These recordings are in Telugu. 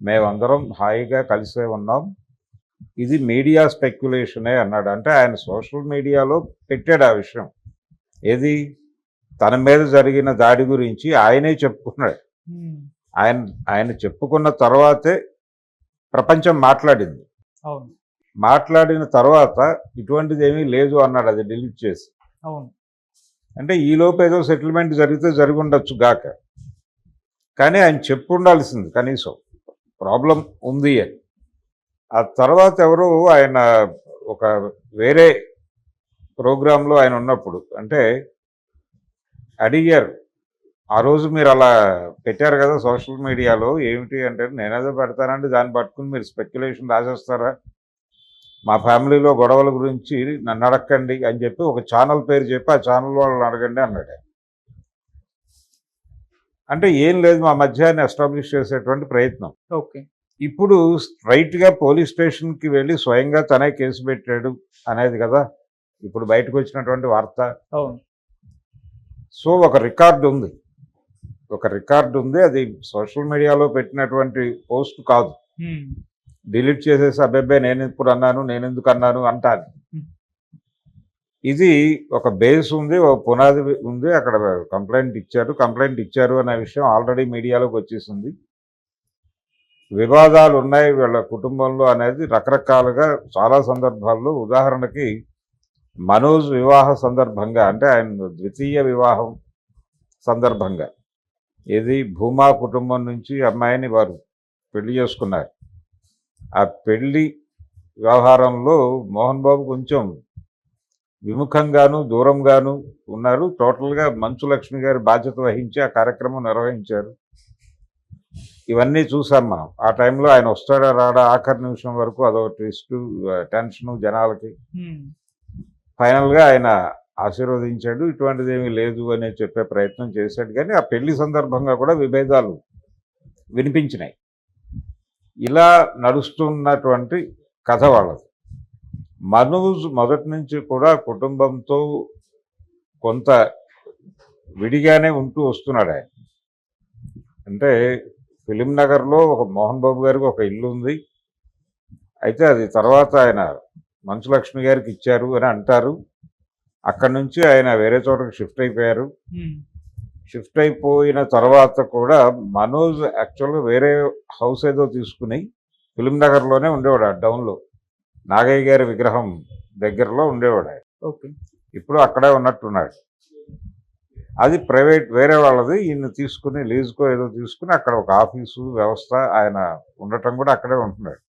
మేమందరం హాయిగా కలిసే ఉన్నాం. ఇది మీడియా స్పెక్యులేషనే అన్నాడు. అంటే ఆయన సోషల్ మీడియాలో పెట్టాడు ఆ విషయం. ఏది? తన మీద జరిగిన దాడి గురించి ఆయనే చెప్పుకున్నాడు. హ్మ్. ఆయన ఆయన చెప్పుకున్న తర్వాతే ప్రపంచం మాట్లాడింది. అవును. మాట్లాడిన తర్వాత ఇటువంటిదేమీ లేదు అన్నాడు, అది డిలీట్ చేసి. అవును. అంటే ఈలోపు ఏదో సెటిల్మెంట్ జరిగితే జరిగుండొచ్చు గాక. కానీ ఆయన చెప్పుండాల్సింది కనీసం ప్రాబ్లం ఉంది అని. ఆ తర్వాత ఎవరు ఆయన ఒక వేరే ప్రోగ్రాంలో ఆయన ఉన్నప్పుడు అంటే అడిగారు, ఆ రోజు మీరు అలా పెట్టారు కదా సోషల్ మీడియాలో, ఏమిటి అంటే నేనేదో పెడతానండి, దాన్ని పట్టుకుని మీరు స్పెక్యులేషన్ రాసేస్తారా, మా ఫ్యామిలీలో గొడవల గురించి నన్ను అడగండి అని చెప్పి ఒక ఛానల్ పేరు చెప్పి ఆ ఛానల్ వాళ్ళని అడగండి అన్నాడు. అంటే ఏం లేదు, మా మధ్య ఎస్టాబ్లిష్ చేసేటువంటి ప్రయత్నం. ఓకే. ఇప్పుడు స్ట్రైట్గా పోలీస్ స్టేషన్కి వెళ్ళి స్వయంగా తనే కేసు పెట్టాడు అనేది కదా ఇప్పుడు బయటకు వచ్చినటువంటి వార్త. అవును. సో ఒక రికార్డు ఉంది, అది సోషల్ మీడియాలో పెట్టినటువంటి పోస్ట్ కాదు. హ్మ్. డిలీట్ చేసేసి అబ్బాయి నేను ఇప్పుడు అన్నాను, నేను ఎందుకు అన్నాను అంటాను. ఇది ఒక బేస్ ఉంది, ఒక పునాది ఉంది. అక్కడ కంప్లైంట్ ఇచ్చారు అనే విషయం ఆల్రెడీ మీడియాలోకి వచ్చేసింది. వివాదాలు ఉన్నాయి వీళ్ళ కుటుంబంలో అనేది రకరకాలుగా చాలా సందర్భాల్లో, ఉదాహరణకి మనోజ్ వివాహ సందర్భంగా, అంటే ఆయన ద్వితీయ వివాహం సందర్భంగా, ఏది భూమా కుటుంబం నుంచి అమ్మాయిని వారు పెళ్లి చేసుకున్నారు. ఆ పెళ్లి వ్యవహారంలో మోహన్ బాబు కొంచెం విముఖంగాను దూరంగాను ఉన్నారు. టోటల్గా మంచు లక్ష్మి గారి బాధ్యత వహించి ఆ కార్యక్రమం నిర్వహించారు. ఇవన్నీ చూసాం మనం. ఆ టైంలో ఆయన వస్తాడా రాడా ఆఖరి నిమిషం వరకు అదొక ట్విస్ట్, టెన్షను జనాలకి. ఫైనల్గా ఆయన ఆశీర్వదించాడు, ఇటువంటిది ఏమీ లేదు అని చెప్పే ప్రయత్నం చేశాడు. కానీ ఆ పెళ్లి సందర్భంగా కూడా విభేదాలు వినిపించినాయి. ఇలా నడుస్తున్నటువంటి కథ వాళ్ళది. మనోజ్ మొదటి నుంచి కూడా కుటుంబంతో కొంత విడిగానే ఉంటూ వస్తున్నాడు ఆయన. అంటే ఫిలిం నగర్లో ఒక మోహన్ బాబు గారికి ఒక ఇల్లు ఉంది. అయితే అది తర్వాత ఆయన మంచు లక్ష్మి గారికి ఇచ్చారు అని అంటారు. అక్కడి నుంచి ఆయన వేరే చోటకి షిఫ్ట్ అయిపోయారు. షిఫ్ట్ అయిపోయిన తర్వాత కూడా మనోజ్ యాక్చువల్గా వేరే హౌస్ ఏదో తీసుకుని ఫిలిం నగర్లోనే ఉండేవాడు, ఆ డౌన్లో నాగయ్య గారి విగ్రహం దగ్గరలో ఉండేవాడు ఆయన. ఓకే. ఇప్పుడు అక్కడే ఉన్నట్టున్నాడు. అది ప్రైవేట్ వేరే వాళ్ళది, ఈయన తీసుకుని లీజుకో ఏదో తీసుకుని అక్కడ ఒక ఆఫీసు వ్యవస్థ ఆయన ఉండటం కూడా అక్కడే ఉంటున్నాడు.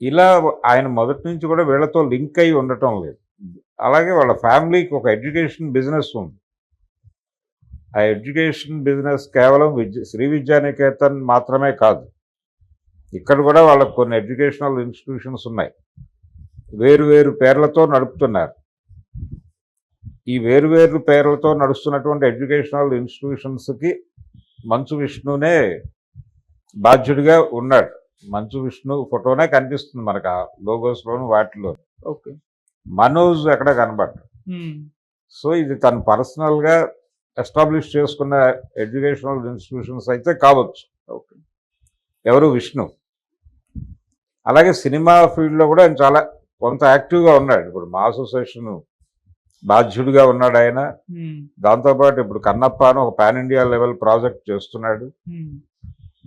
ఇలా ఆయన మొదటి నుంచి కూడా వీళ్ళతో లింక్ అయి ఉండటం లేదు. అలాగే వాళ్ళ ఫ్యామిలీకి ఒక ఎడ్యుకేషన్ బిజినెస్ ఉంది. ఆ ఎడ్యుకేషన్ బిజినెస్ కేవలం శ్రీ విద్యానికేతన్ మాత్రమే కాదు, ఇక్కడ కూడా వాళ్ళకు కొన్ని ఎడ్యుకేషనల్ ఇన్స్టిట్యూషన్స్ ఉన్నాయి. వేరు పేర్లతో నడుపుతున్నారు. ఈ వేరు పేర్లతో నడుస్తున్నటువంటి ఎడ్యుకేషనల్ ఇన్స్టిట్యూషన్స్కి మంచు విష్ణునే బాధ్యుడిగా ఉన్నాడు. మంచు విష్ణు ఫోటోనే కనిపిస్తుంది మనకు ఆ లోగోస్లోను వాటిలో. ఓకే. మనోజ్ ఎక్కడ కనబడ్డాడు. సో ఇది తను పర్సనల్గా ఎస్టాబ్లిష్ చేసుకున్న ఎడ్యుకేషనల్ ఇన్స్టిట్యూషన్స్ అయితే కావచ్చు. ఓకే. ఎవరు? విష్ణు. అలాగే సినిమా ఫీల్డ్లో కూడా ఆయన చాలా కొంత యాక్టివ్గా ఉన్నాడు. ఇప్పుడు మా అసోసియేషన్ బాధ్యుడిగా ఉన్నాడు ఆయన. దాంతోపాటు ఇప్పుడు కన్నప్ప అని ఒక పాన్ ఇండియా లెవెల్ ప్రాజెక్ట్ చేస్తున్నాడు.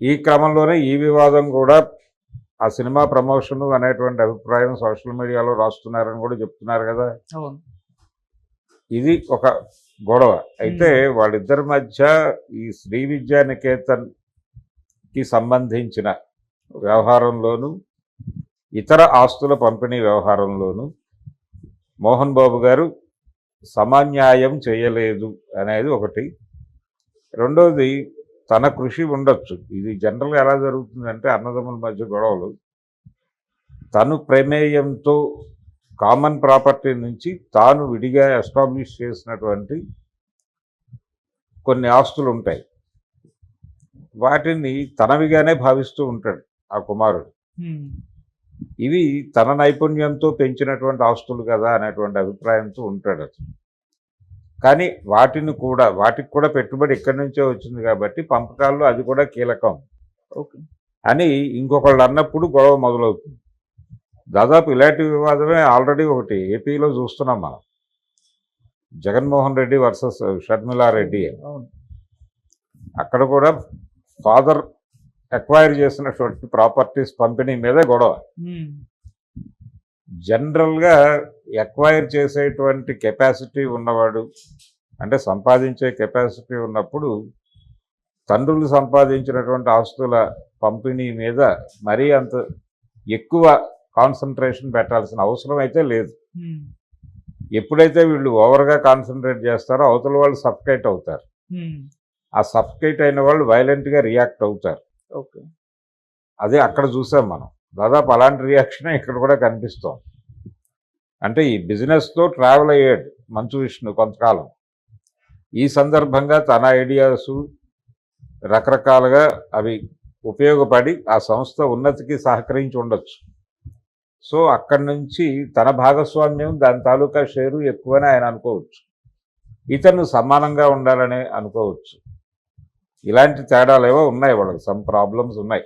ఈ క్రమంలోనే ఈ వివాదం కూడా, ఆ సినిమా ప్రమోషన్ అనేటువంటి అభిప్రాయం సోషల్ మీడియాలో రాస్తున్నారని కూడా చెప్తున్నారు కదా. ఇది ఒక గొడవ. అయితే వాళ్ళిద్దరి మధ్య ఈ శ్రీ విద్యానికేతన్కి సంబంధించిన వ్యవహారంలోనూ ఇతర ఆస్తుల పంపిణీ వ్యవహారంలోనూ మోహన్ బాబు గారు సమన్యాయం చేయలేదు అనేది ఒకటి. రెండోది, తన కృషి ఉండొచ్చు. ఇది జనరల్గా ఎలా జరుగుతుందంటే అన్నదమ్ముల మధ్య గొడవలు, తను ప్రమేయంతో కామన్ ప్రాపర్టీ నుంచి తాను విడిగా ఎస్టాబ్లిష్ చేసినటువంటి కొన్ని ఆస్తులు ఉంటాయి. వాటిని తనవిగానే భావిస్తూ ఉంటాడు ఆ కుమారుడు. ఇవి తన నైపుణ్యంతో పెంచినటువంటి ఆస్తులు కదా అనేటువంటి అభిప్రాయంతో ఉంటాడు అతను. కానీ వాటికి కూడా పెట్టుబడి ఇక్కడి నుంచే వచ్చింది కాబట్టి పంపకాల్లో అది కూడా కీలకం. ఓకే. అని ఇంకొకళ్ళు అన్నప్పుడు గొడవ మొదలవుతుంది. దాదాపు ఇలాంటి వివాదమే ఆల్రెడీ ఒకటి ఏపీలో చూస్తున్నాం మనం. జగన్మోహన్ రెడ్డి వర్సెస్ షర్మిలారెడ్డి అని. అవును. అక్కడ కూడా ఫాదర్ ఎక్వైర్ చేసినటువంటి ప్రాపర్టీస్ పంపిణీ మీదే గొడవ. హ్మ్. జనరల్గా ఎక్వైర్ చేసేటువంటి కెపాసిటీ ఉన్నవాడు, అంటే సంపాదించే కెపాసిటీ ఉన్నప్పుడు తండ్రులు సంపాదించినటువంటి ఆస్తుల పంపిణీ మీద మరీ అంత ఎక్కువ కాన్సన్ట్రేషన్ పెట్టాల్సిన అవసరం అయితే లేదు. హ్మ్. ఎప్పుడైతే వీళ్ళు ఓవర్గా కాన్సన్ట్రేట్ చేస్తారో అవతల వాళ్ళు సఫకేట్ అవుతారు. హ్మ్. ఆ సఫకేట్ అయిన వాళ్ళు వైలెంట్గా రియాక్ట్ అవుతారు. ఓకే. అదే అక్కడ చూసాం మనం. దాదాపు అలాంటి రియాక్షనే ఇక్కడ కూడా కనిపిస్తాం. అంటే ఈ బిజినెస్తో ట్రావెల్ అయ్యాడు మంచు విష్ణు కొంతకాలం. ఈ సందర్భంగా తన ఐడియాసు రకరకాలుగా అవి ఉపయోగపడి ఆ సంస్థ ఉన్నతికి సహకరించి ఉండొచ్చు. సో అక్కడి నుంచి తన భాగస్వామ్యం దాని తాలూకా షేరు ఎక్కువని ఆయన అనుకోవచ్చు. ఇతను సమానంగా ఉండాలని అనుకోవచ్చు. ఇలాంటి తేడాలు ఏవో ఉన్నాయి, వాళ్ళకి సమ్ ప్రాబ్లమ్స్ ఉన్నాయి.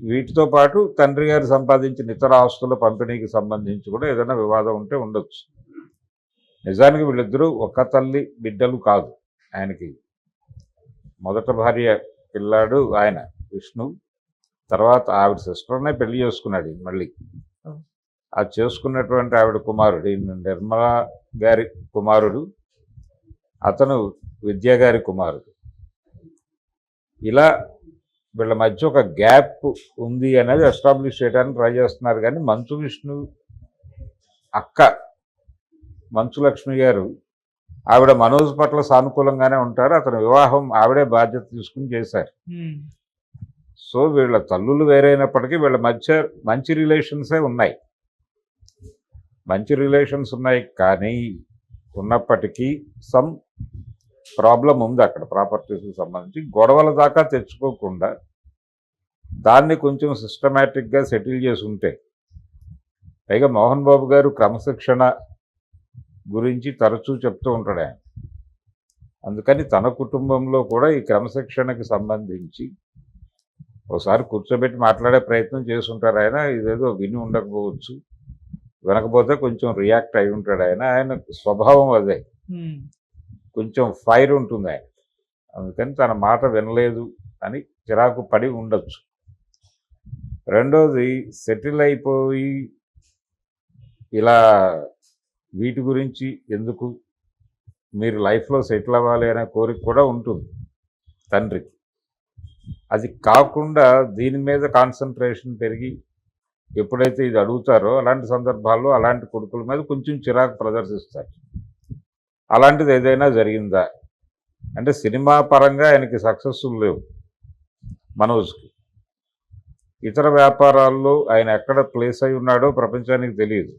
వీటితో పాటు తండ్రి గారు సంపాదించిన ఇతర ఆస్తుల పంపిణీకి సంబంధించి కూడా ఏదైనా వివాదం ఉంటే ఉండొచ్చు. నిజానికి వీళ్ళిద్దరూ ఒక్క తల్లి బిడ్డలు కాదు. ఆయనకి మొదట భార్య పిల్లాడు ఆయన విష్ణు, తర్వాత ఆవిడ సిస్టర్నే పెళ్లి చేసుకున్నాడు మళ్ళీ. ఆ చేసుకున్నటువంటి ఆవిడ కుమారుడు నిర్మలా గారి కుమారుడు, అతను విద్యా గారి కుమారుడు. ఇలా వీళ్ళ మధ్య ఒక గ్యాప్ ఉంది అనేది ఎస్టాబ్లిష్ చేయడానికి ట్రై చేస్తున్నారు. కానీ మంచు విష్ణు అక్క మంచు లక్ష్మి గారు ఆవిడ మనోజ్ పట్ల సానుకూలంగానే ఉంటారు. అతని వివాహం ఆవిడే బాధ్యత తీసుకుని చేశారు. సో వీళ్ళ తల్లులు వేరైనప్పటికీ వీళ్ళ మధ్య మంచి రిలేషన్సే ఉన్నాయి. మంచి రిలేషన్స్ ఉన్నాయి, కానీ ఉన్నప్పటికీ సమ్ ప్రాబ్లం ఉంది అక్కడ ప్రాపర్టీస్కి సంబంధించి. గొడవల దాకా తెచ్చుకోకుండా దాన్ని కొంచెం సిస్టమేటిక్గా సెటిల్ చేసి ఉంటే, పైగా మోహన్ బాబు గారు క్రమశిక్షణ గురించి తరచూ చెప్తూ ఉంటాడు ఆయన. అందుకని తన కుటుంబంలో కూడా ఈ క్రమశిక్షణకి సంబంధించి ఒకసారి కూర్చోబెట్టి మాట్లాడే ప్రయత్నం చేస్తుంటారు ఆయన. ఇదేదో విని ఉండకపోవచ్చు, వినకపోతే కొంచెం రియాక్ట్ అయి ఉంటాడు ఆయన. ఆయన స్వభావం అదే, కొంచెం ఫైర్ ఉంటుంది ఆయన. అందుకని తన మాట వినలేదు అని చిరాకు పడి ఉండొచ్చు. రెండోది, సెటిల్ అయిపోయి ఇలా వీటి గురించి ఎందుకు, మీరు లైఫ్లో సెటిల్ అవ్వాలి అనే కోరిక కూడా ఉంటుంది తండ్రికి. అది కాకుండా దీని మీద కాన్సన్ట్రేషన్ పెరిగి ఎప్పుడైతే ఇది అడుగుతారో అలాంటి సందర్భాల్లో అలాంటి కొడుకుల మీద కొంచెం చిరాకు ప్రదర్శిస్తారు. అలాంటిది ఏదైనా జరిగిందా అంటే, సినిమా పరంగా ఆయనకి సక్సెస్ఫుల్ లేవు మనోజ్కి. ఇతర వ్యాపారాల్లో ఆయన ఎక్కడ ప్లేస్ అయి ఉన్నాడో ప్రపంచానికి తెలియదు.